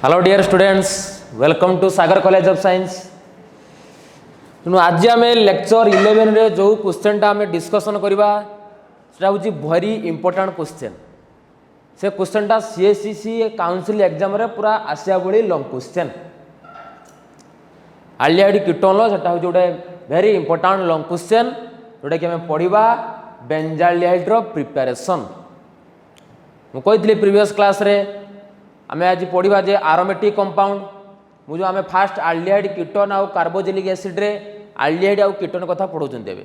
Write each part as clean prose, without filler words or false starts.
Hello dear students, welcome to Sagar College of Science. तेणु आज आम लेक्चर 11 रे जो क्वेश्चन टा आम डिस्कसन करवा सेटा हूँ वेरी इंपोर्टेंट क्वेश्चन। से क्वेश्चन टा सीएससीसी काउंसिल एग्जाम रे पूरा आसिया भली लॉन्ग क्वेश्चन। आल्डिहाइड कीटोन सेटा हूँ गोटे वेरी इंपोर्टेंट लॉन्ग क्वेश्चन जोटा कि आम पढ़ा बेंजाल्डिहाइड रो प्रिपरेशन। मुझे प्रीवियस क्लास रे आम आज पढ़ा जे आरोमेटिक कंपाउंड मुझे आम फास्ट आल्डिहाइड कीटोन आउ कार्बोजिलिक एसिड रे आल्डिहाइड आउ कीटोन कथा पढ़ाऊँ। एवं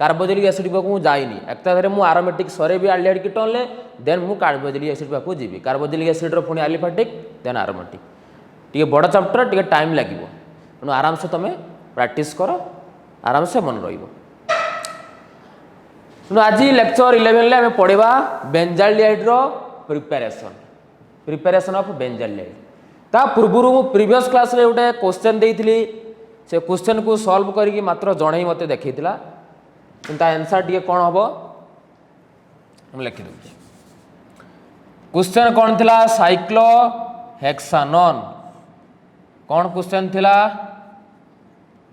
कार्बोजिलिक एसिड पाक जाइनी एक मुझे आरोमेटिक सरे भी आल्डिहाइड कीटोन ले देन मु कार्बोजिलिक एसिड पाक जी। कार्बोजिलिक एसिड पुणी आलिफेटिक देन आरोमेटिक टी बड़ चैप्टर टी टाइम लगे तेणु आराम से तुम प्रैक्टिस कर आराम से मन रही। आज लेक्चर 11 ले आम पढ़ा बेंजाल्डिहाइड रो प्रिपरेशन ऑफ बेंजाल्डिहाइड। ता पूर्व प्रीवियस क्लास रे गोटे क्वेश्चन देइथिली से क्वेश्चन को सॉल्व करके मात्र जणे ही मते देखैतिला किंतु आंसर टी कोन हबो हम लिखि दउ। क्वेश्चन कोन थिला साइक्लोहेक्सानोन। कोन क्वेश्चन थिला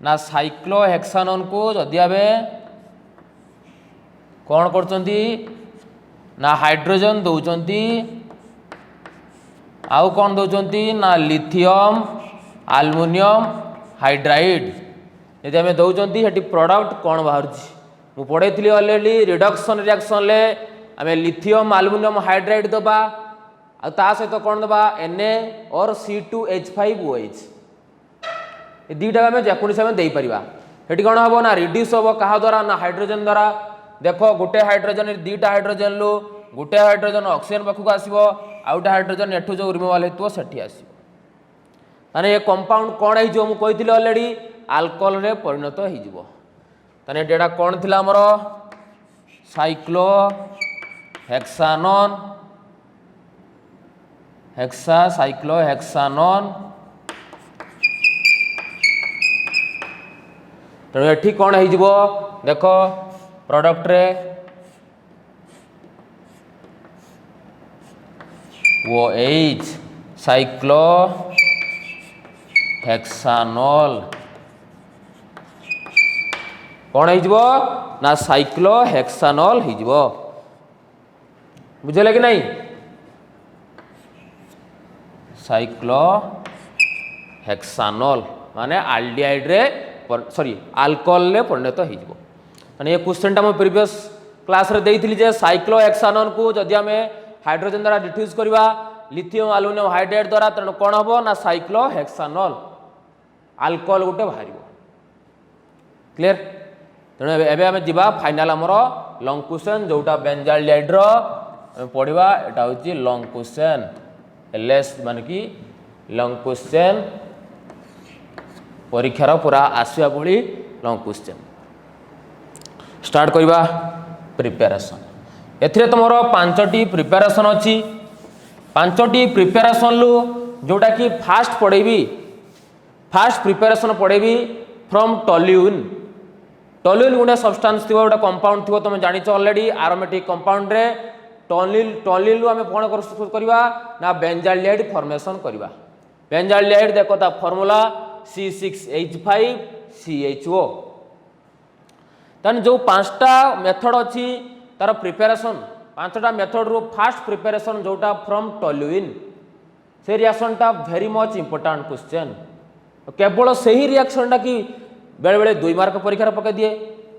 ना साइक्लोहेक्सानोन को जदि आबे कोन करचंती ना हाइड्रोजन दउचंती आउ कौन दौरान ना लिथियम आल्युमिनियम हाइड्राइड यदि आम दौरान से प्रोडक्ट कौन बाहर मुझे पढ़े ऑलरेडी रिडक्शन रिएक्शन ले आम लिथियम आल्युमिनियम हाइड्राइड दबा आ सहित कौन दबा Na और C2H5OH ये दुईटा आम जेकोसी आम देपर से कौन हम ना रिड्यूस हम क्या द्वारा ना हाइड्रोजन द्वारा। देख गोटे हाइड्रोजन दुईटा हाइड्रोजन लु गोटे हाइड्रोजन ऑक्सीजन पाखक आसो आउटे हाइड्रोजन एठू जो रिमूवाल होता सेठी आसो ये कंपाउंड कौन हो मुझे ऑलरेडी अल्कोहल रे परिणत होटा कौन थी आमर साइक्लोहेक्सानोन साइक्लोहेक्सानोन। तेणु ये कौन हो देख प्रोडक्ट रे वो एच साइक्लोहेक्सानोल कौन हो ना साइक्लोहेक्सानोल हो बुझे कि नहीं। साइक्लोहेक्सानोल माने आल्डिहाइड रे सॉरी अल्कोहल रे परिणत हो। ये क्वेश्चन टा प्रीवियस क्लास रे देइथिली जे साइक्लोहेक्सानोन को जदि आम हाइड्रोजन द्वारा डिफ्यूज करवा लिथियम आल्युमिनियम हाइड्राइड द्वारा तेणु कौन हम ना साइक्लोहेक्सानोल अल्कोहल गोटे बाहर क्लियर। तेणु एबे आम जीवा फाइनल आमर लॉन्ग क्वेश्चन जोटा बेंजाल्डिहाइड रो पढ़ा एटा होची लॉन्ग क्वेश्चन एलएस माने कि लॉन्ग क्वेश्चन परीक्षार पूरा आसवा भली लॉन्ग क्वेश्चन स्टार्ट करवा प्रिपरेशन। एथिरे तुमर 5टी प्रिपरेशन अच्छी 5टी प्रिपरेशन लु जोटा कि फास्ट पढ़ेबी फास्ट प्रिपरेशन पढ़ेबी फ्रॉम टोल्यूइन। टोल्यूइन गोटे सब्सटेंस थी गोटे कंपाउंड थी तुम जान ऑलरेडी आरोमेटिक कंपाउंड रे टोल्यूइन आम कौन करवा ना बेंजाल्डिहाइड फॉर्मेशन करवा। बेंजाल्डिहाइड देखो ता फॉर्मूला C6H5CHO। तेन जो 5टा मेथड अच्छी तार प्रिपरेशन 5टा मेथड रू फास्ट प्रिपरेशन जोटा फ्रॉम टोल्यूइन से रिएक्शन टा वेरी मच इंपोर्टेंट क्वेश्चन। केवल से ही रिएक्शन टा कि बेले बेले 2 मार्क परीक्षा पकई दिए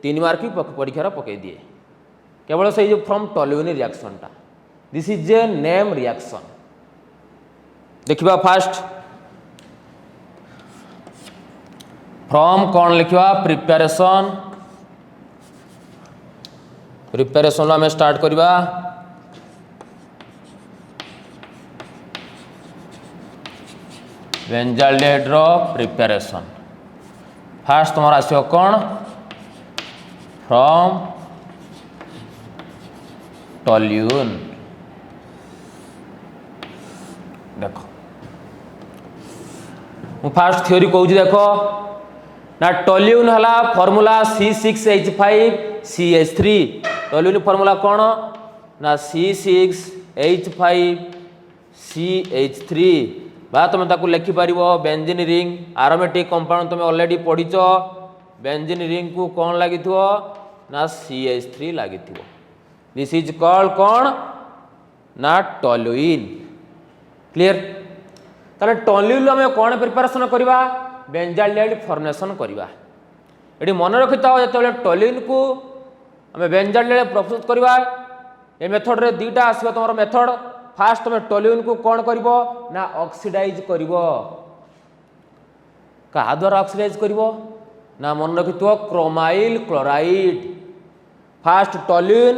3 मार्क भी परीक्षा पकई दिए केवल से जो फ्रॉम टोल्यूइन रिएक्शन टा this is a name reaction. देखिबा फास्ट फ्रॉम कौन लिखा प्रिपरेशन प्रिपरेशन आम स्टार्ट करवा बेंजाल्डिहाइड रो प्रिपरेशन। फास्ट तुम आसो कौन फ्रॉम टोल्यूइन। देखो मु फास्ट थ्योरी कहूँ देख ना टोल्यूइन है फॉर्मूला C6H5CH3 टोल्यूइन फॉर्मूला कौन ना C6H5CH3 बा तुम ताकू लिखि पार बेंजीन रिंग आरोमेटिक कंपाउंड तुम ऑलरेडी पढ़ीच बेंजीन रिंग को कौन लगी ना CH3 लगी दिस इज कॉल्ड कौन ना टॉलुइन क्लियर ताले टॉलुइन आम कौन प्रिपरेशन करवा बेंजाल्डिहाइड फॉर्मेशन करवा ये मन रखि था जो टॉलुइन को आम बेंजाल्डिहाइड प्रस्तुत करवा ये मेथड रे दुईटा आसो तुम मेथड फास्ट तुम टॉलुइन को कौन कर ना ऑक्सीडाइज कर क्या द्वारा ऑक्सीडाइज कर ना मन रखि chromyl chloride fast toluene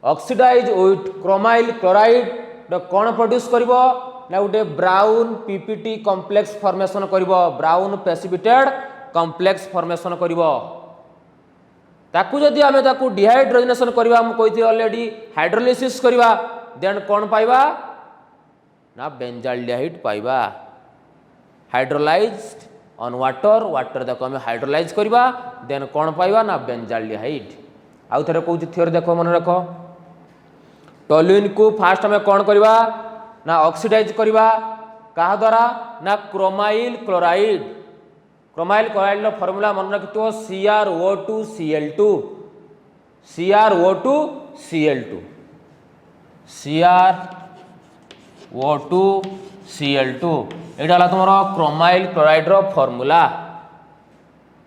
oxidize with chromyl chloride कौन प्रोड्यूस कर ना गोटे ब्राउन पीपीटी कॉम्प्लेक्स फॉर्मेशन कर ब्राउन प्रेसिपिटेड कॉम्प्लेक्स फॉर्मेशन कर ताकू जदि आम ताकू डिहाइड्रोजनेशन करवा मुझे ऑलरेडी हाइड्रोलिसिस करवा देन कौन पाइबा ना बेंजाल्डिहाइड पाइबा हाइड्रोलाइज्ड ऑन वाटर वाटर देखो आम हाइड्रोलाइज करवा देन कौन पाइबा ना बेंजाल्डिहाइड आउ थे कौन थियोरी देखो मन रख टॉलुइन को फास्ट आम कौन करवा ना ऑक्सीडाइज करवा क्या द्वारा ना क्रोमाइल क्लोराइड फॉर्मूला मन रखिथो CrO2Cl2 CrO2Cl2 CrO2Cl2 यहाँ तुम क्रोमाइल क्लोराइड फॉर्मूला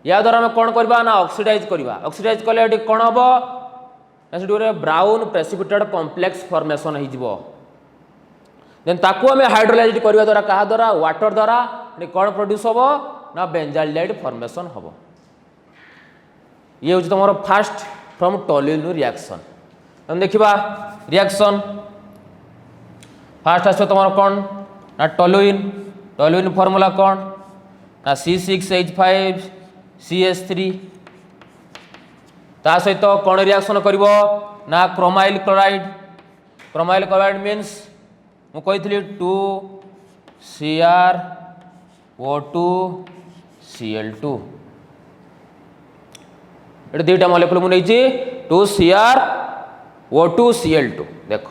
या द्वारा आम कौन करवा ना ऑक्सीडाइज करवा ऑक्सीडाइज कले कौन हम ना ब्राउन प्रेसिपिटेड कॉम्प्लेक्स फॉर्मेशन हो देन ताकू आम हाइड्रोलाइज करवा द्वारा क्या द्वारा वाटर द्वारा कौन प्रोड्यूस हम ना बेंजाल्डिहाइड फॉर्मेशन हम ये हूँ तुम फास्ट फ्रॉम टॉलुइन रिएक्शन तुम देखा रिएक्शन फास्ट आस तुम कौन ना टॉलुइन फॉर्मूला कौन ना C6H5CH3 ता सहित कौन रिएक्शन कर ना क्रोमाइल क्लोराइड मीन्स मुझे 2CrO2Cl2 ये दुईटा मॉलिक्यूल मुझे 2CrO2Cl2 देख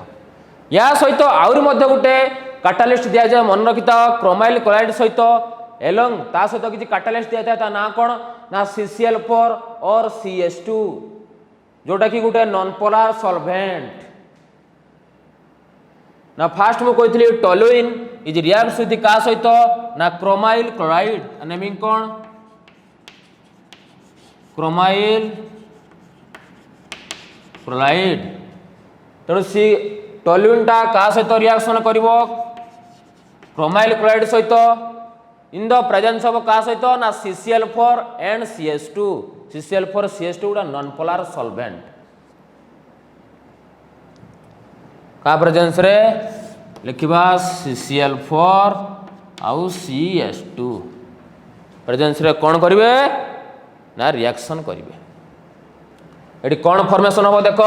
या सहित आउरी गोटे काटालिस्ट दि जाए मन रखि क्रोमाइल क्लोराइड सहित एलंग ता सहित किसी काटालिस्ट दिया था ना कौन ना CCl4 और CH2 जोटा कि गोटे नॉन पोलार सॉल्वेंट ना फास्ट मुझे कही टॉलुइन इज रिएक्ट्स विथ का सहित ना क्रोमाइल क्लोराइड नेमिंग कौन क्रोमाइल क्लोराइड तेणु सी टॉलुइन टा का सहित रिएक्शन कर क्रोमाइल क्लोराइड सहित इन द प्रेजेंस ऑफ का सहित ना CCl4 एंड CH2 CCl4 गुड़ा नॉन पोलार सॉल्वेंट का प्रेजेंस रे लिखा CCl4 आउ CH2 प्रेजेंस रे कौन करेंगे ना रिएक्शन करेंगे ये कौन फॉर्मेशन हम देख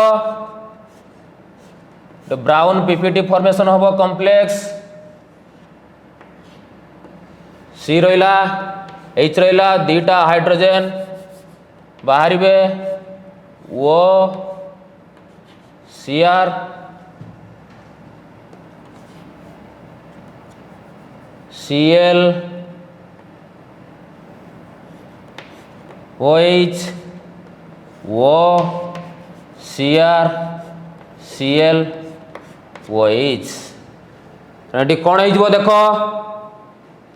ब्राउन पीपीटी फॉर्मेशन हम कॉम्प्लेक्स C रहा H रहा दुईटा हाइड्रोजन बाहर ओ Cr Cl OH O Cr Cl OH ये कौन हो देख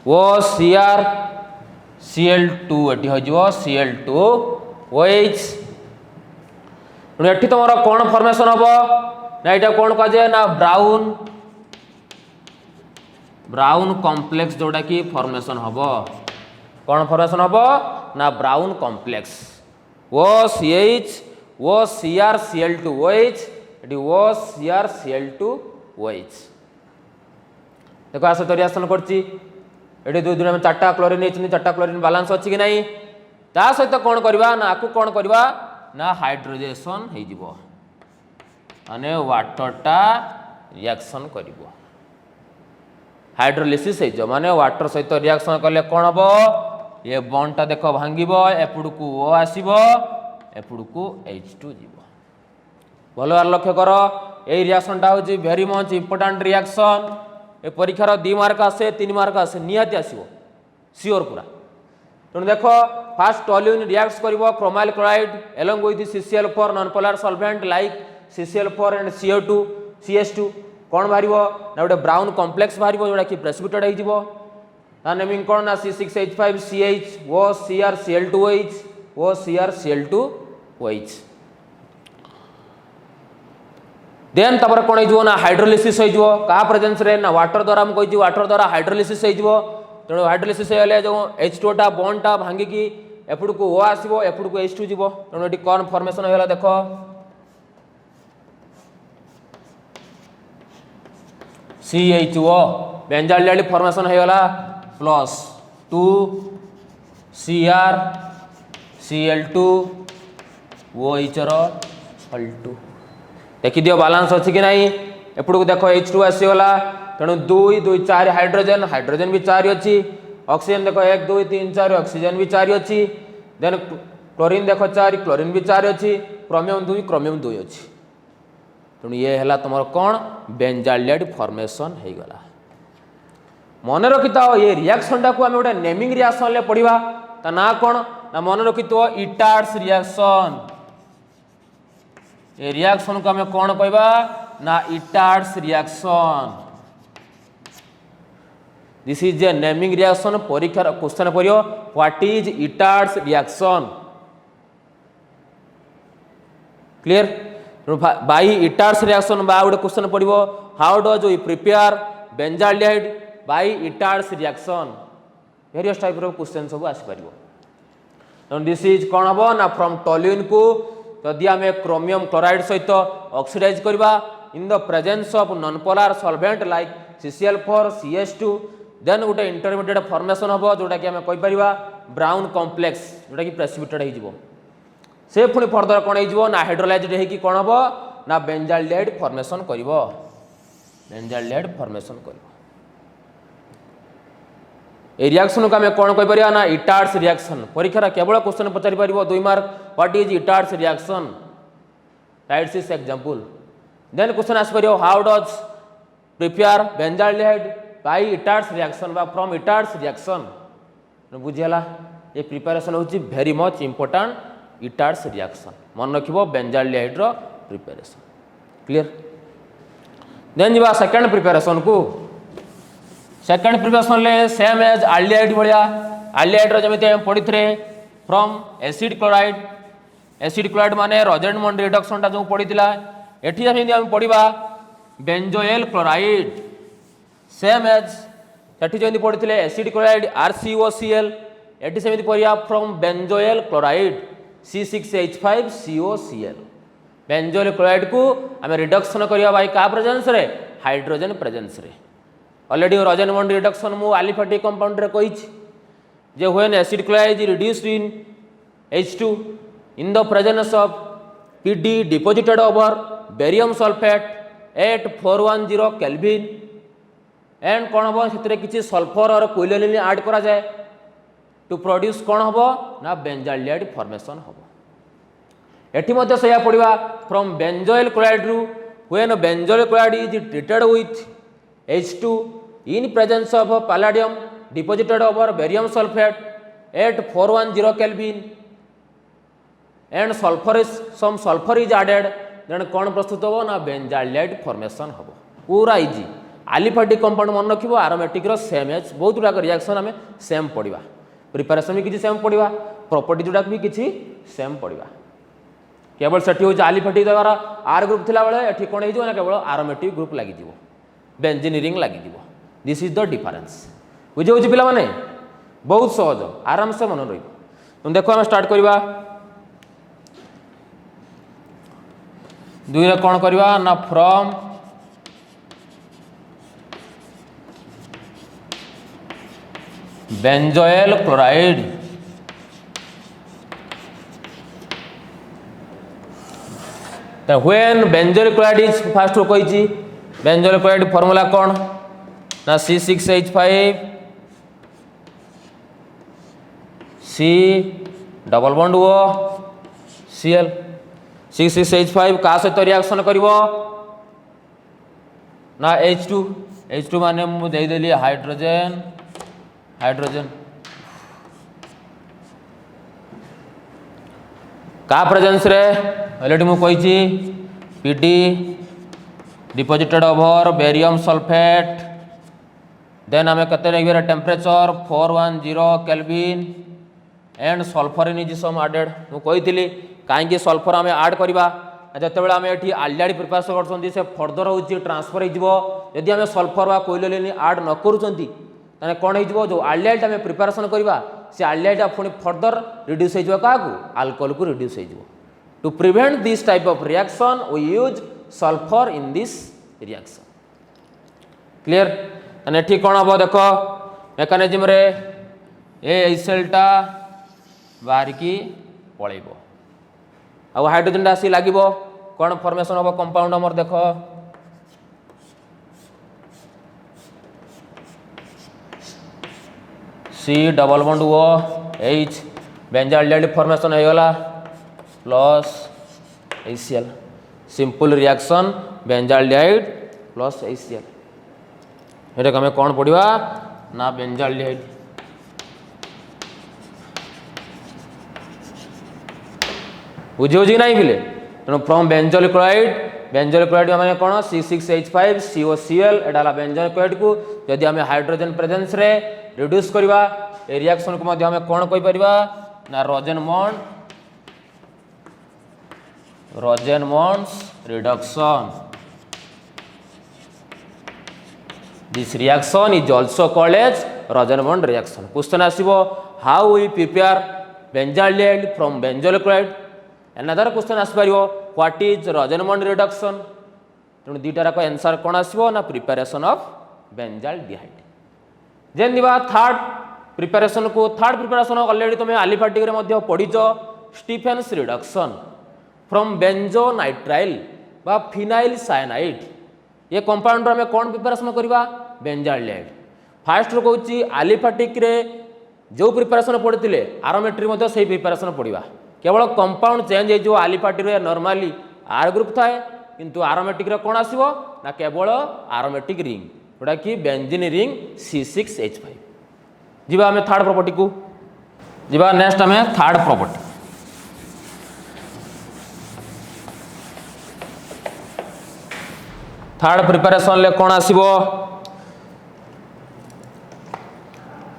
ओ Cr Cl2 ये हो Cl2 OH ये तुम कौन फॉर्मेशन हम ना यहाँ कौन कहुए ना ब्राउन कॉम्प्लेक्स जोटा कि फॉर्मेशन हम कौन फॉर्मेशन हम ना ब्राउन कॉम्प्लेक्स ओ CH ओ Cr Cl2 OH ये ओ Cr Cl2 OH देखो आस रिएक्शन करती ये दुई दिन में 4टा क्लोरीन नहीं 4टा क्लोरीन बालांस अच्छी कि नहीं ता सहित कौन करवा ना आपको कौन करवा ना हाइड्रोजेशन हो माने वाटरटा रिएक्शन कर हाइड्रोलिसिस हो माने वाटर सहित रिएक्शन कले कौन हम ये बॉन्डटा देख भांग एपड़ को O आसब एपड़ को H2 जीव भल भाव लक्ष्य कर यही रिएक्शनटा हूँ वेरी मच इंपोर्टाट रिएक्शन ए परीक्षार 2 मार्क आसे 3 मार्क आसे निहाती आसीबो सियोर पूरा। तेणु देख फास्ट टॉल्यूइन रिएक्ट्स करिवो chromyl chloride along with CCl4 non polar solvent like CCl4 and CO2 CS2 कौन बाहरिबो ना गोटे ब्राउन कॉम्प्लेक्स बाहरिबो जोटा कि प्रेसिपिटेट होई जिवो ता नेमिंग कौन ना C6H5CH वो CrCl2OH वो CrCl2OH देन तपर कौन हो ना हाइड्रोलिसिस हो क्या प्रेजेंस रे ना वाटर द्वारा हम कही वाटर द्वारा हाइड्रोलिसिस हो तेणु हाइड्रोलिसिस होले जो H2टा बॉन्डटा भांगी की एपड़ को O आसीबो एपड़ को H2 जीवो तेणु एटी कौन फॉर्मेशन होला देखो CH2O बेंजाइल फॉर्मेशन होला प्लस 2 CrCl2 OH रो Al2 देखि दियो बैलेंस अछि कि नहीं एपड़ को देखो H2 आसीगला तेणु 2 2 4 हाइड्रोजन हाइड्रोजन भी 4 अच्छी ऑक्सीजन देखो 1 2 3 4 ऑक्सीजन भी 4 अच्छी देन क्लोरीन देखो 4 क्लोरीन भी 4 अच्छी क्रोमियम 2 अच्छी तेणु ये है तुम कौन बेंजाइल फॉर्मेशन हो गला मन रखी था ये रिएक्शन टाक आम गोटे नेमिंग रिएक्शन पढ़ा ता ना कौन ना मन रखी तो इटार्ड्स रिएक्शन ये रिएक्शन को आम कौन कहबा ना Etard's reaction this is a naming reaction परीक्षा क्वेश्चन पड़ो what is Etard's reaction clear by Etard's reaction बा गोटे क्वेश्चन पड़ो how does we prepare benzaldehyde by Etard's reaction various type of question सब आसी परिबो दिस इज कौन हम ना फ्रॉम टॉल्यूइन को जदि आम क्रोमियम क्लोराइड सहित ऑक्सीडाइज करवा in the presence of non polar solvent like CCl4 CS2 then गोटे इंटरमीडिएट फॉर्मेशन हम जोटा कि आम कहीपर ब्राउन कॉम्प्लेक्स जोटा कि प्रेसिपिटेट हो से पुणी फर्दर कौन हो ना हाइड्रोलाइज्ड होगी कौन हम ना बेंजाल्डिहाइड फॉर्मेशन कर बेंजाल्डिहाइड फॉर्मेशन कर ए रिएक्शन को आम कौन कहीपर ना इटार्ड्स रिएक्शन परीक्षा केवल क्वेश्चन पचारि पार 2 mark what is Etard's reaction right this example then question आस पार how does prepare benzaldehyde by Etard's reaction बा फ्रॉम इटार्ड्स रिएक्शन बुझीगला ये प्रिपेरेशन होची very much important Etard's reaction मन रखिबो बेंजाल्डिहाइड रो प्रिपेरेशन क्लियर देन जीवा सेकंड प्रिपेरेशन को सेकंड प्रिपेरेशन ले सेम एज आल्डिहाइड भलिया आल्डिहाइड रो जमिते हम पढी थरे फ्रॉम एसिड क्लोराइड माने रॉजरमंड रिडक्शन टा जो पढीतिला एठी हम पढिबा बेंजोइल क्लोराइड सेम एज सेठी जमी पढ़ी एसिड क्लोराइड RCOCl एटी सेमती पढ़िया from benzoyl chloride C6H5COCl benzoyl chloride को आम रिडक्शन करवा बाई क्या प्रेजेंस रे हाइड्रोजन प्रेजेंस रे ऑलरेडी रॉजरमंड रिडक्शन मु एलिफेटिक कंपाउंड रे कही जे when acid chloride is reduced in H2 in the presence of PD deposited over barium sulphate at 410 kelvin and कौन हम से किसी सल्फर और क्विनोलिन ऐड करा जाए टू प्रोड्यूस कौन हम ना बेंजाल्डिहाइड फॉर्मेशन हम एटी मध्य से पढ़ा फ्रॉम बेंजोइल क्लोराइड रु when benzoyl chloride is treated with H2 in presence of palladium deposited over barium sulphate at 410 kelvin and some sulphur is added then कौन प्रस्तुत हो ना बेंजाल्डिहाइड फॉर्मेशन हम पूरा इजी एलिफेटिक कंपाउंड मन रखिबो aromatic रो same as बहुत गुडा reaction आम same पढ़ा प्रिपेरेशन भी किसी सेम पढ़ा प्रॉपर्टी जोड़ा भी किसी सेम पढ़ा केवल सेठी हो एलिफेटिक द्वारा आर ग्रुप थिला बेले एठी कोन ना केवल एरोमेटिक ग्रुप लगी जिवो बेंजीनियरिंग लगी जिवो दिस इज द डिफरेंस बुझे होची पिला माने बहुत सहज आराम से मन रही तुम देखो हम स्टार्ट करवा दुई रे कोन करवा ना from benzoyl chloride when benzoyl chloride is fast कही बेंजोइल क्लोराइड फॉर्मूला कौन ना C6H5 C double bond O Cl C6H5 का सहित रिएक्शन करिवो ना H2 H2 माने मु दे देली हाइड्रोजन हाइड्रोजन का प्रेजेंस रे ऑलरेडी मु कहिची Pd deposited over barium sulphate then आम के temperature 410 kelvin and sulphur in is some added मु कही कहीं सल्फर आम ऐड करवा जिते आम ये आलरेडी प्रिपेरेसन कर से फर्दर हो ट्रांसफर होदी आम सल्फर व कोइलिन ऐड न करें कौन हो जो आलडेहाइड आम प्रिपेरेसन करवा से आलडेहाइड पुणी फर्दर रिड्यूस हो क्या अल्कोहल को रिड्यूस हो to prevent this type of reaction we use sulphur in this reaction clear and ठीक कौन हम देख मेकानिज्म रे ए सेलटा बाहर की पलैब आ हाइड्रोजन आसी लगे कौन फॉर्मेशन हम कंपाउंड हमर देख C double bond O H benzaldehyde formation हो गला plus HCl simple reaction benzaldehyde plus HCl ये आम कौन पढ़ा ना बेंजाल्डिहाइड बुझे कि नहीं पिले तेणु फ्रॉम बेंजोल क्लोराइड आम कौन C6H5 COCl एटा बेंजोल क्लोराइड को जदि आम हाइड्रोजन प्रेजेंस रे रिड्यूस करवा ए रिएक्शन को आम कौन कहि परिबा ना Rosenmund reduction this reaction is also called as Rosenmund reaction question आसीबो how we prepare benzaldehyde from benzoyl chloride another question आसपारिबो व्हाट इज रोजेनमॉन्ड रिडक्शन तेणु दुईटार आंसर कौन आसीबो ना प्रिपेरेशन ऑफ बेंजाल्डिहाइड जेन दिबा थर्ड प्रिपेरेशन ऑलरेडी तुम aliphatic रे मध्य पढ़ीच Stephen's reduction from बेंजोनाइट्राइल बा फिनाइल साइनाइड ये कंपाउंड आम कौन प्रिपेरेशन करवा बेंजाल्डिहाइड फास्ट रो कहूँ एलिफेटिक रे जो प्रिपेरेशन पढ़ते आरोमेट्री मध्य से प्रिपेरेशन पढ़ा केवल कंपाउंड चेंज हो एलिफेटिक रे नॉर्मली आर ग्रुप थाए किंतु आरोमेटिक रे कौन आसीबो ना केवल आरोमेटिक रिंग जोटा कि बेंजीन रिंग C6H5 जीवा आम थर्ड प्रॉपर्टी को जीवा नेक्स्ट आम थर्ड प्रॉपर्टी थर्ड प्रिपेरेशन ले कौन आसीबो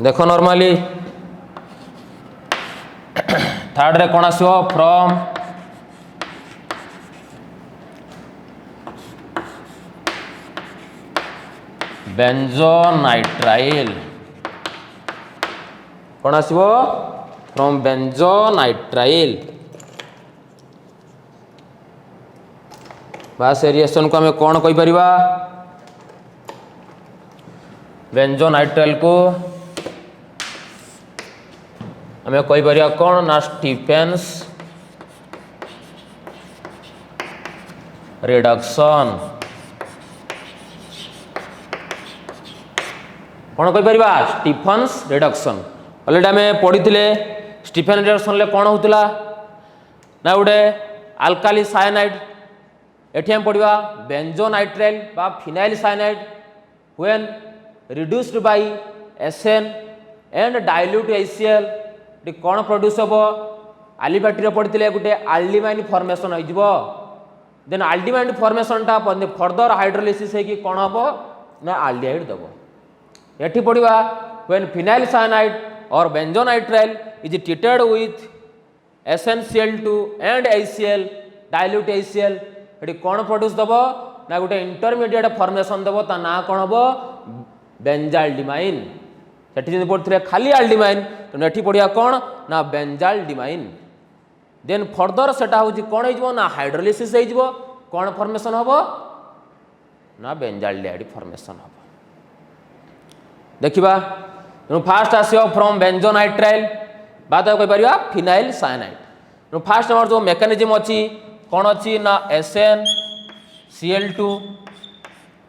देखो नॉर्मली थर्ड रे कौन आसीबो फ्रॉम बेंजोनाइट्राइल कौन आसीबो फ्रॉम बेंजोनाइट्राइल बास रिएक्शन को आम कौन कहि परिबा बेंजोनाइट्राइल को आम कहि परिबा कौन ना स्टीफेन्स रिडक्शन कौन कहि परिबा स्टीफेन्स रिडक्शन ऑलरेडी आम पढ़ी स्टीफेन रिडक्शन ले कौन होता ना गोटे आल्काली साइनाइड एठी हम पढ़ा बेंजोनाइट्राइल बा phenyl cyanide when reduced by SN and dilute HCl कौन प्रोड्यूस हम एलिफेटिक पढ़ते गोटे आल्डिमाइन फॉर्मेशन हो देन आल्डिमाइन फॉर्मेशन टा फर्दर हाइड्रोलिसिस होगी कौन हम ना आल्डिहाइड दब एठी पढ़ा when phenyl cyanide or benzonitrile is treated with SnCl2 and HCl dilute HCl ये कौन प्रोड्यूस दब ना गोटे इंटरमीडिएट फॉर्मेशन दब ता ना कौन हम बेंजाल्डिमाइन से पढ़ते खाली आल्डिमाइन तो ये पढ़िया कौन ना बेंजाल्डिमाइन देन फर्दर सेटा हूँ कौन हो ना हाइड्रोलिसिस हो कौन फॉर्मेशन हम ना बेंजाल्डिहाइड फॉर्मेशन हम देखा तेणु फास्ट आसो फ्रॉम बेंजोनाइट्राइल बाद कही पार फिनाइल साइनाइड फास्ट आम जो मेकानिज्म अच्छी कौन अच्छी ना SnCl2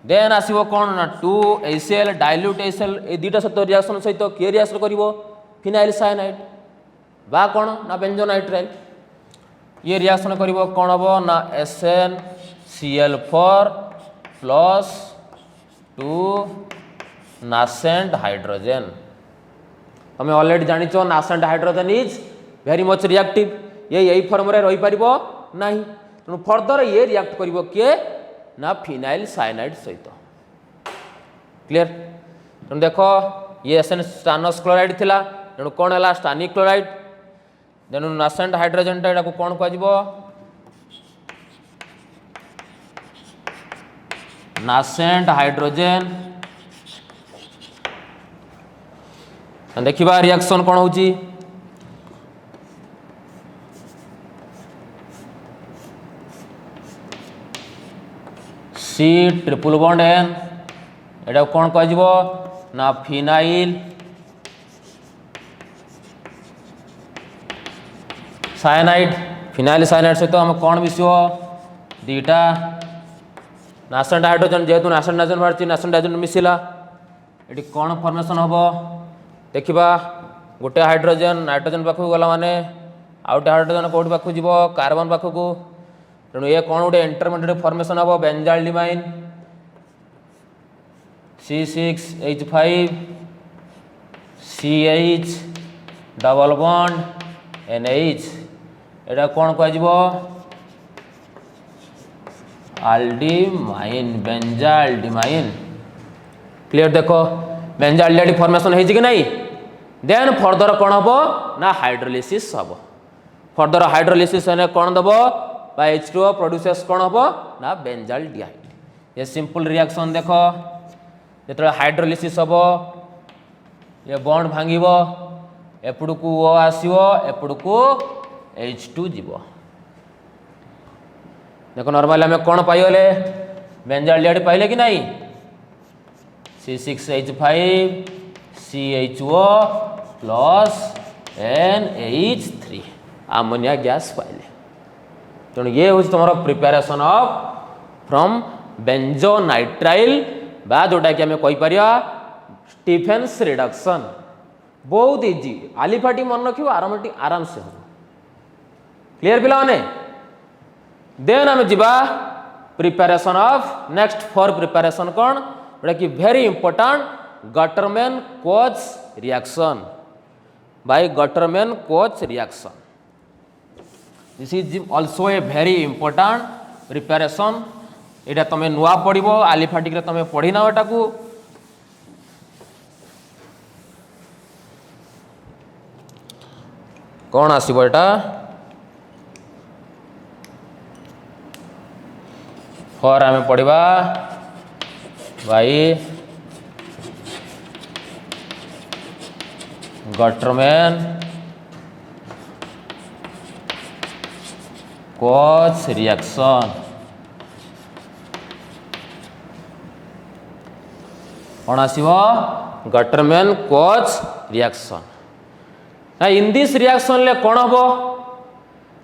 देन आसो कौन ना 2HCl डाइल्यूट HCl ये दुईटा सहित रिएक्शन सहित किए रिएक्शन कर फिनाइल साइनाइड बा कौन ना बेंजोनाइट्राइल ये रिएक्शन कर कौन हम ना SnCl4 plus two nascent hydrogen. तुम ऑलरेडी जानिच nascent hydrogen is very much reactive, ये यही फॉर्म रे रही पारिबो नाही, तेणु फर्दर ये रिएक्ट करिवो किए ना फिनाइल साइनाइड सहित। क्लियर? तेणु देख ये एसएन स्टानस क्लोराइड थिला, तेणु कौन है स्टानिक क्लोराइड, तेणु नासेंट हाइड्रोजेन टा कौन कह नासेंट हाइड्रोजेन। देखिबा रिएक्शन कौन होची, सी ट्रिपल बॉन्ड एन, एटा कौन कह ना फिनाइल साइनाइड। फिनाइल साइनाइड सहित आम कौन मिसो दीटा नासेंट हाइड्रोजन, जेहेतु नासेंट हाइड्रोजन बाहर नासेंट हाइड्रोजन मिसिला, ये कौन फॉर्मेशन हम देखा। गोटे हाइड्रोजन नाइट्रोजन पाखक गला माने आउ गोटे हाइड्रोजन कौट पाखक जीव कार्बन पाखक, तेणु ये कौन गोटे इंटरमीडिएट फॉर्मेशन हम बेंजाल्डिमाइन C6H5 CH double bond NH, एटा कौन कह आल्डिमाइन बेंजाल्डिमाइन। क्लियर? देखो बेंजाल्डिहाइड फॉर्मेशन है कि नहीं, देन फर्दर कौन हम ना हाइड्रोलिसिस हम। फर्दर हाइड्रोलिसिस ने कौन दब बाय H2O प्रोड्यूसेस कौन हम ना बेंजाल्डिहाइड। ये सिंपल रिएक्शन देख, जो हाइड्रोलिसिस हम ये बॉन्ड भांगिब, एपड़कू O आसो, एपड़कू H2 जीव। देखो नॉर्मली आम कौन पाइले बेंजाल्डिहाइड पाइले कि नहीं, C6H5 CHO plus NH3 ammonia gas पाइले। तेणु ये हूँ तुम प्रिपेरेसन ऑफ फ्रॉम बेंजोनाइट्राइल बा जोटा कि आम कहीपर स्टीफेन्स रिडक्शन। बहुत इजी, आलिफाटी मन रखियो आराम से हो। क्लियर पिला माने? देन आम जीवा preparation of next for preparation कौन जोटा कि very important Gattermann Koch reaction by Gattermann Koch reaction. This is also a very important preparation. एटा तुम नुआ पढ़ो आलिफाटिक तुम पढ़ी ना एटा को। कौन आसीबो एटा फॉर आम पढ़ा बाई गटरमैन कोच रिएक्शन। कौन आसीबो गटरमैन कोच रिएक्शन। ना इन दिस रिएक्शन ले कौन हम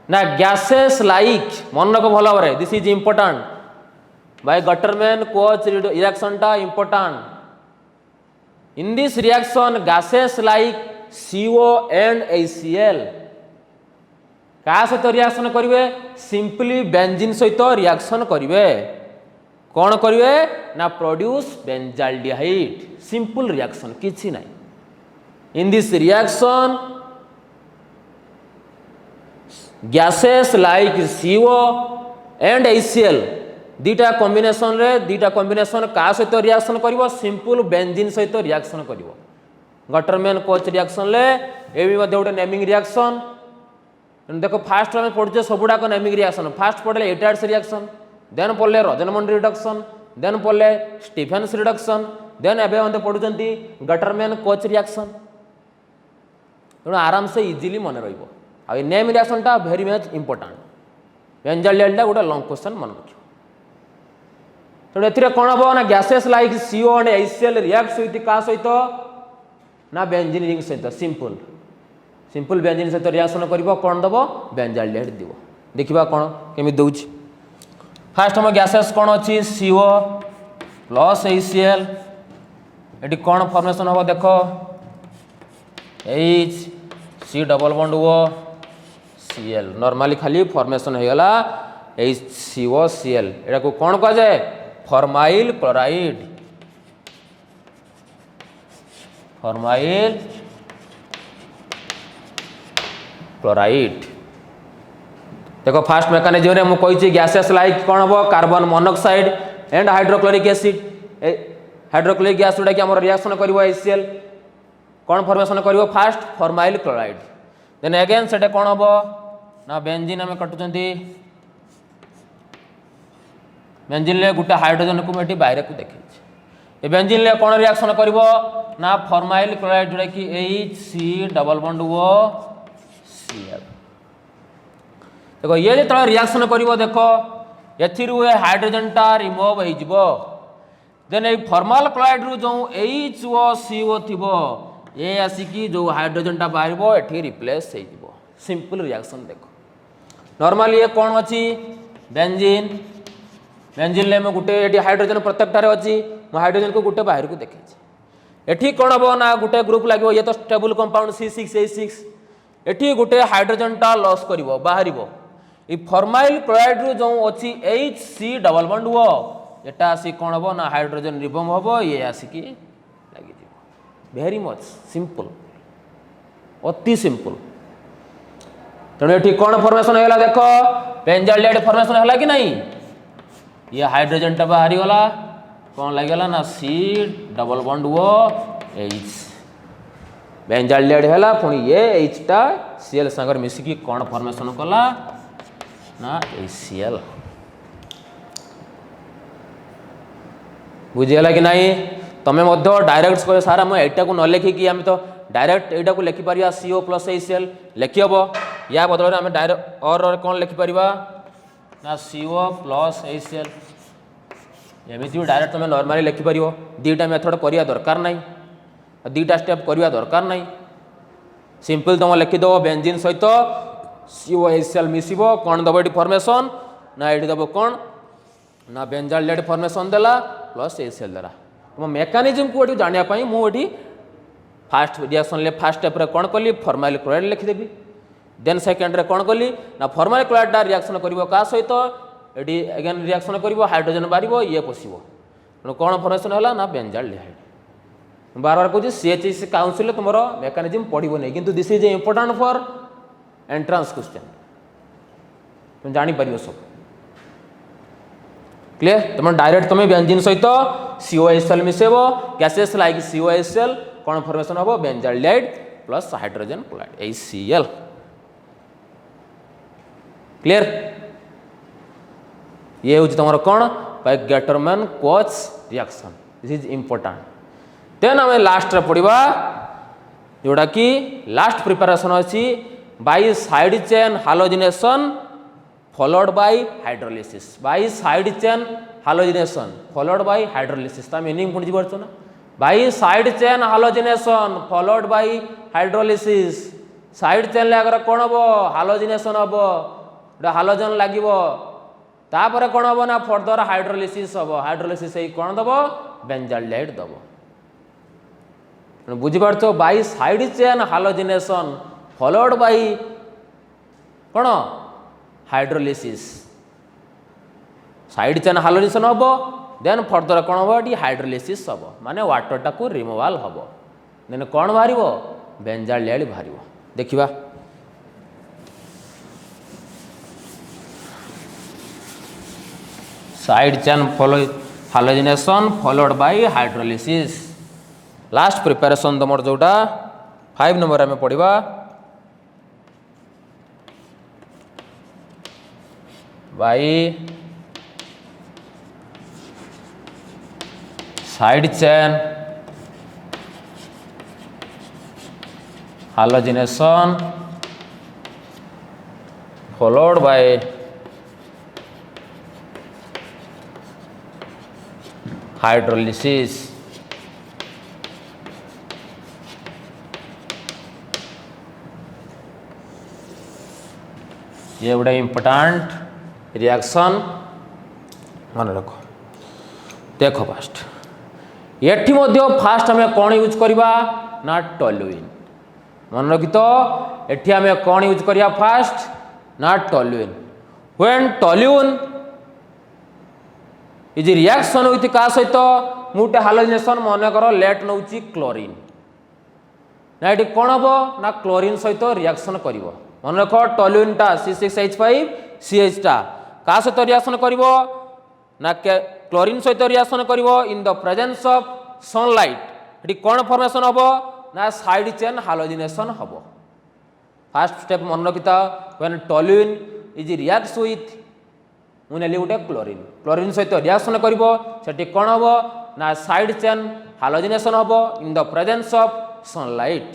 ना गैसेस लाइक मन रख भल भाव। This is important by Gattermann Koch reaction टा important. In this reaction gases like CO and HCl क्या सहित रिएक्शन करेंगे सिंपली बेंजीन सहित रिएक्शन करेंगे। कौन करेंगे ना प्रोड्यूस बेंजाल्डिहाइड। सिंपल रिएक्शन किछि नहीं। In this reaction gases like CO and HCl दीटा कॉम्बिनेशन रे दीटा कॉम्बिनेशन का सहित रिएक्शन करिवो सिंपल बेंजीन सहित रिएक्शन करिवो। गटरमैन कोच रिएक्शन ले ए भी गोटे नेमिंग रिएक्शन। देखो फास्ट आम पढ़ुचे सबुड़ाक नेमिंग रिएक्शन। फास्ट पढ़ले एटाइड्स रिएक्शन, देन पढ़ले रजनमंड रिडक्शन, देन पढ़ले स्टीफेन्स रिडक्शन, देन एवं पढ़ुंट गटरमैन कोच रिएक्शन। तेणु आराम से इजिली मन रहा। नेम रिएक्शन टा वेरी मच इंपोर्टेंट। बेंजाल्डिहाइड गोटे लॉन्ग क्वेश्चन मन रख। तेणु ए कौन हम ना gases like CO and HCl react with क्या सहित ना बेंजीन रिंग सहित। सिंपल सिंपल बेंजीन सहित रिएक्शन कर कौन दब बेंजाल्डिहाइड देव। देखा कौन केमी दौर। फास्ट हम गैसेस कौन अच्छी CO प्लस HCl। ये कौन फॉर्मेशन हम देख H C double bond O Cl। Normally खाली फॉर्मेशन हो गला HCO Cl। एटा को कौन कह जाए फॉर्माइल क्लोराइड। Formyl chloride. देखो फास्ट मेकानिज्म रे मु कहि गैसेस लाइक कौन हम carbon monoxide and hydrochloric acid. Hydrochloric gas जोटा कि आम रिएक्शन कर HCl कौन फॉर्मेशन कर first formyl chloride. Then again से कौन हम ना बेंजीन आम कटुचंती बेंजीन ले गोटे हाइड्रोजन को मुझे बाहर को देखी बेंजीन ले कौन रिएक्शन कर ना फॉर्माइल क्लोराइड जोटा कि HC डबल बॉन्ड Cl। देखो ये जो रिएक्शन कर देखो ये हाइड्रोजन टा रिमूव हो देन ये फॉर्माल क्लोराइड रू जो HCO थी ये आसिकी जो हाइड्रोजन टा बाहर ये रिप्लेस हो सिंपल रिएक्शन। देखो नॉर्मली ये कौन अच्छी बेंजीन बेंजीन ले गोटे ये हाइड्रोजन प्रत्येकटार अच्छी हाइड्रोजन को गोटे बाहर को देखे एठी कौन हम ना गोटे ग्रुप लगे ये तो स्टेबल कंपाउंड C6H6 एठी गोटे हाइड्रोजन टा लॉस कर बाहर ये फॉर्माइल क्लोराइड रू जो अच्छी HC डबल बॉन्ड एटा आसी कौन हम ना हाइड्रोजन रिमूव हम ये आसिकी लगी वेरी मच सिंपल अति सिंपल। तेणु ये कौन फॉर्मेशन है देख बेंजाल्डिहाइड फॉर्मेशन है कि नहीं ये हाइड्रोजन टा बाहरी गला कौन लगे ना C double bond H benzaldehyde है पुणी ये H टा Cl संगर मिसिकी कौन फॉर्मेशन कला ना HCl। बुझीगला कि नहीं तमें डायरेक्ट कह सारा मुझे यहाँ को न लिखिकी आम तो डायरेक्ट यहाँ को लिखिपर CO प्लस HCl लिखी हम या बदल आम डायरेक्ट और कौन लिखिपर ना CO प्लस HCl एमती भी डायरेक्ट तुम नॉर्मली लिखिपर दीटा मेथड करवा दरकार ना दीटा स्टेप करवा दरकार ना सिंपल तुम लिखिदेव बेंजीन सहित COHCl मिसिब कौन दब ये फॉर्मेशन ना ये दब कौन ना बेंजाल्डिहाइड फॉर्मेशन देला प्लस HCl देला तुम मेकानिज्म को ये जानापी मुझे फास्ट रिएक्शन ले फास्ट स्टेप कौन कली फॉर्माइल क्लोराइड लिखिदेवी देन सेकेंड रे कौन कली ना फॉर्माइल क्लोराइड रिएक्शन कर क्या सहित ये अगेन रिएक्शन कर हाइड्रोजन बाहर ये पशिब तेणु कौन फॉर्मेशन है ना बेंजाल्डिहाइड। बार बार कहूँ CHC काउंसिल तुम मेकानिज्म पढ़ो नहीं किंतु this is important for entrance question तुम जापर सब क्लियर। तुम डायरेक्ट तुम बेंजीन सहित COHCl मिसेब गैसेस लाइक COHCl कौन फॉर्मेशन हम benzaldehyde plus hydrogen chloride HCl clear. ये हूँ तुम कौन Gattermann Koch reaction this is important. Then आम लास्ट पढ़ा जोड़ा कि लास्ट प्रिपरेशन अच्छी by side chain halogenation followed by hydrolysis by side chain halogenation followed by hydrolysis ता मीनिंग पुणी बुझीपारछ ना by side chain halogenation followed by hydrolysis side chain ले अगर कौन हम हालोजिनेशन हम गोटे हालोजन लगे तापर कौन हम ना फर्दर हाइड्रोलिसिस हम हाइड्रोलिसिस कौन दब बेंजाल्डिहाइड दब बुझीपारछ by side chain halogenation followed by कौन हाइड्रोलिसिस साइड चेन हालोजिनेशन हम देन फर्दर कौन हम ये हाइड्रोलिसिस हम माने वाटर टाकू रिमूवाल हम देन कौन बाहर बेंजाल्डिहाइड बाहर देखा side chain halogenation followed by hydrolysis. Last preparation तुम जोटा 5 नंबर आम पढ़ा by side chain halogenation followed by hydrolysis. ये गोटे इम्पोर्टेंट रिएक्शन मन रख देखो फास्ट एठी मध्य फास्ट आम कौन यूज करवा ना टॉल्यूइन मन रखी तो एठी आम कौन यूज करवा फास्ट ना toluene when toluene is reaction with का सहित मुटे हालोजिनेशन मन कर लेट नौची क्लोरीन ना ये कौन हम ना क्लोरीन सहित रिएक्शन कर मन रख टोल्यूइनटा C6H5CH क्या सहित रिएक्शन कर ना क्लोरीन सहित रिएक्शन कर इन द प्रेजेंस ऑफ सनलाइट ये कौन फॉर्मेशन हम ना साइड चेन हालोजिनेशन हम फर्स्ट स्टेप मन रखिता when toluene is reacts with मुझे गोटे क्लोरीन सहित रिएक्शन कर कौन हम ना साइड चेन हालोजिनेशन हम in the presence of sunlight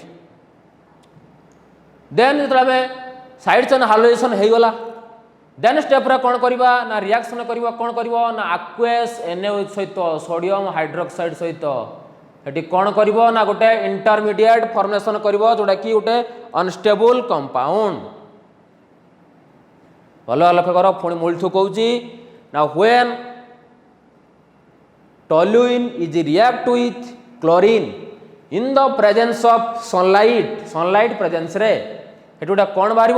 then जो साइड चेन हालोजिनेशन हो गला देन स्टेप रे कौन करवा ना रिएक्शन करवा कौन करवा ना aqueous NaOH सहित सोडियम हाइड्रोक्साइड सहित ये कौन करवा ना गोटे इंटरमीडिएट फॉर्मेशन करवा जोटा कि गोटे अनस्टेबल कंपाउंड भल लक्ष्य कर पुणी मूलठू कहूँ ना when toluene is react with chlorine in the presence of sunlight presence रे ये गोटे कौन बाहर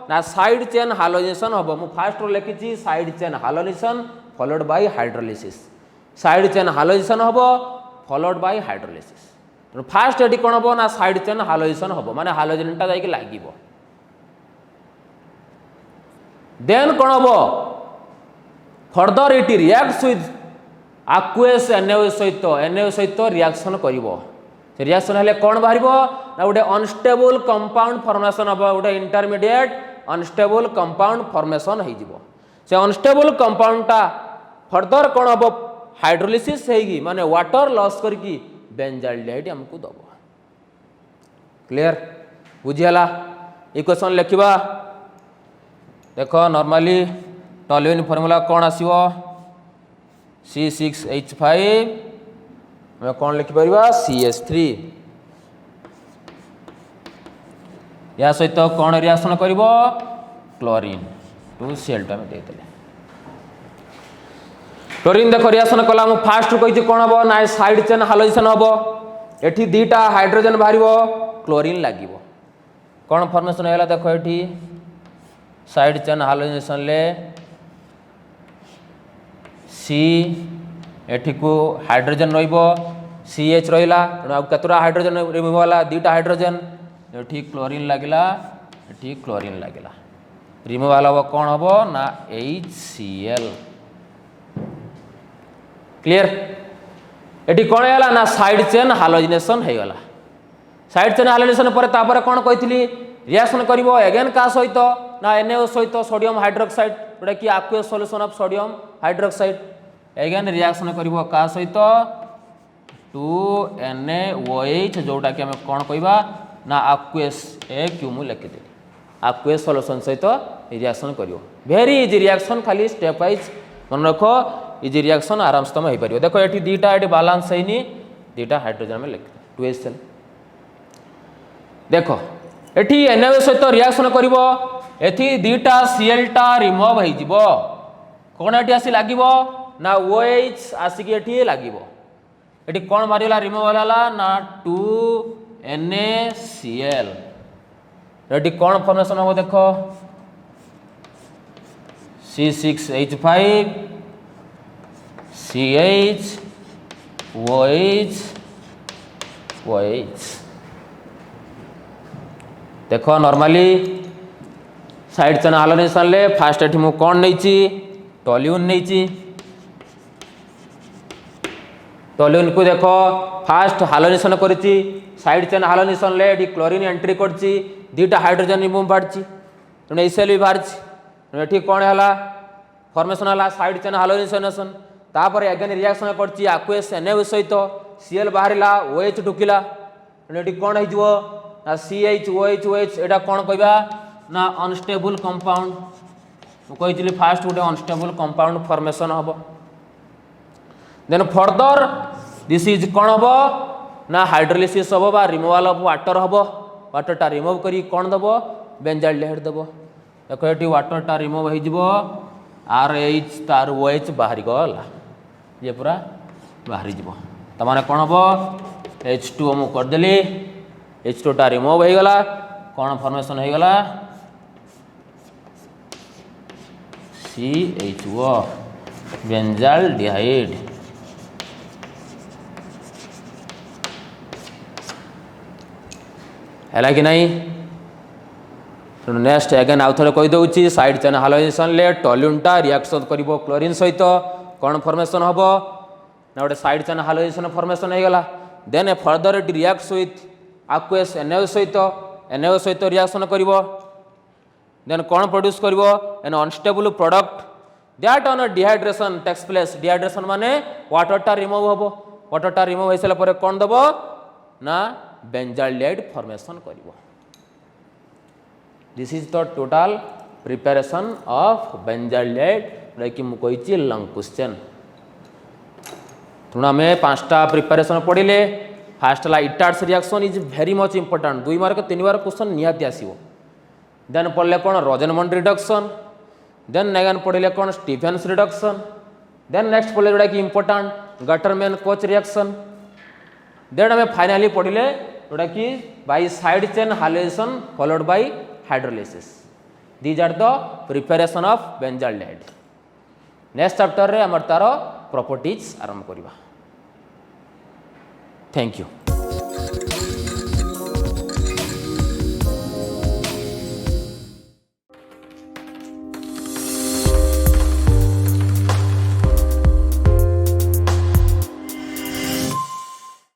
ना साइड चेन हालोजिनेशन हम मु फास्ट लिखी side chain halogenation followed by hydrolysis side chain halogenation हम फॉलोड बाय हाइड्रोलिसिस तो फास्ट ये कौन हम ना साइड चेन हालोजिनेशन हम माने हालोजिनटा जाइए लगे देन कौन हम फर्दर ये रिएक्ट्स विथ aqueous NaOH सहित रिएक्शन कर रिएक्शन हेले कौन बाहर ना गोटे अनस्टेबल कंपाउंड फॉर्मेशन हम गोटे इंटरमीडिएट अनस्टेबल कंपाउंड फॉर्मेशन से अनस्टेबल कंपाउंडटा फर्दर कौन हम हाइड्रोलिसिस होगी माने वाटर लॉस करके बेंजाल्डिहाइड हमको दब क्लियर बुझीगला इक्वेशन लिखा देख नॉर्मली टोल्यूइन फॉर्मूला कौन आसीबो C6H5 मैं कौन लिखिपर CH3 या सहित कौन रिएक्शन कर क्लोरीन 2Cl क्लोरीन देख रिएक्शन कला मु फास्ट कही कौन हम ना साइड चेन हालोजिनेशन हम एठी दीटा हाइड्रोजन बाहर क्लोरीन लगे कौन फॉर्मेशन है देख ये साइड चेन हालोजिनेशन ले सी एठी को हाइड्रोजन CH रहा तेणु केतटा हाइड्रोजन रिमूव है दीटा हाइड्रोजन ये क्लोरीन लगला ये क्लोरीन लगला रिमूव हम कौन हम ना HCl क्लियर ये कौन है ना साइड चेन हालोजिनेशन हो गला साइड चेन हालोजिनेशन पर कौन कही रिएक्शन कर एगेन क्या सहित ना NaOH सहित सोडियम हाइड्रोक्साइड जोटा कि aqueous solution of sodium hydroxide again reaction कर क्या सहित 2NaOH जोटा कि आम कौन कहवा ना aqueous AQ मु लिखिदेली aqueous सॉल्यूशन सहित रिएक्शन कर वेरी इजी रिएक्शन खाली स्टेप वाइज मन रख इजी रिएक्शन आराम से तुम हो पार देख ये दीटा ये बालांस है दीटा हाइड्रोजन में लिख 2HCl देख ये NaOH सहित रिएक्शन कर दीटा Cl टा रिमूव हो कौन ये आसी लगे ना OH आसिक ये लगे ये कौन बाहर रिमूव है ना 2NaCl ये कौन फॉर्मेशन हम देख C6H5 CH OH OH देख नॉर्मली साइड चेन हालोजिनेशन ले फास्ट एठी मु कौन नहीं टोल्यूइन नहीं टोल्यूइन को देख फास्ट हालोजिनेशन करिछि साइड चेन हालोजिनेशन ले एठी क्लोरीन एंट्री करछि दीटा हाइड्रोजन रिमूव बाहरछि तेणु HCl भी बाहरछि एठी कौन है फॉर्मेशन है साइड चेन हालोजिनेशन तापर एगेन रिएक्शन करछि aqueous NaOH सहित Cl बाहरला OH ढुकिला तेणु एठी कौन हो ना CH OH कौन कहवा ना अनस्टेबल कंपाउंड मुझे फास्ट गोटे अनस्टेबल कंपाउंड फॉर्मेशन हम देन फर्दर दिस इज कौन हम ना हाइड्रोलिसिस हम बा रिमूवल ऑफ वाटर हम वाटरटा रिमूव करी कौन दब बेंजाल्डिहाइड दब देख ये वाटरटा रिमूव हो RH तार OH बाहरी गला ये पूरा बाहरी जीव तमाने कौन हम H2 मु करदेली H2 टा रिमूव हो गला कौन फॉर्मेशन हो गला CHO बेंजाल्डिहाइड है कि नहीं। नेक्स्ट एगेन आउ थे कहीदे साइड चेन हालोजेसन ले टोल्यूनटा रिएक्शन करिवो क्लोरीन सहित कौन फॉर्मेशन हम ना गोटे साइड चेन हालोजेसन फॉर्मेशन हो गला। Then further it reacts with aqueous NaO सहित रिएक्शन करिवो। देन कौन प्रोड्यूस करिवो an unstable product that on dehydration takes place. Dehydration माने वाटर टा रिमूव हबो। वाटर टा रिमूव हो सारा पर कौन दबो ना बेंजाल्डिहाइड फॉर्मेशन करिवो। This is the total preparation of benzaldehyde कि मुझे लंग क्वेश्चन। तेणु आम पांचटा प्रिपरेशन पढ़ले। फास्ट है Etard's reaction is very much important. 2 mark 3 mark question निहाती आसो। देन पढ़ले कौन रोजनमंड रिडक्शन। देन अगेन पढ़ले कौन स्टीफेन्स रिडक्शन। देन नेक्स्ट पढ़ले जोटा कि important Gattermann Koch reaction. Then आम फाइनाली पढ़ले जोटा कि by side chain halogenation followed by hydrolysis. These are the preparation of benzaldehyde. Next chapter रे हमर तार प्रॉपर्टीज आरंभ करिबा। Thank you.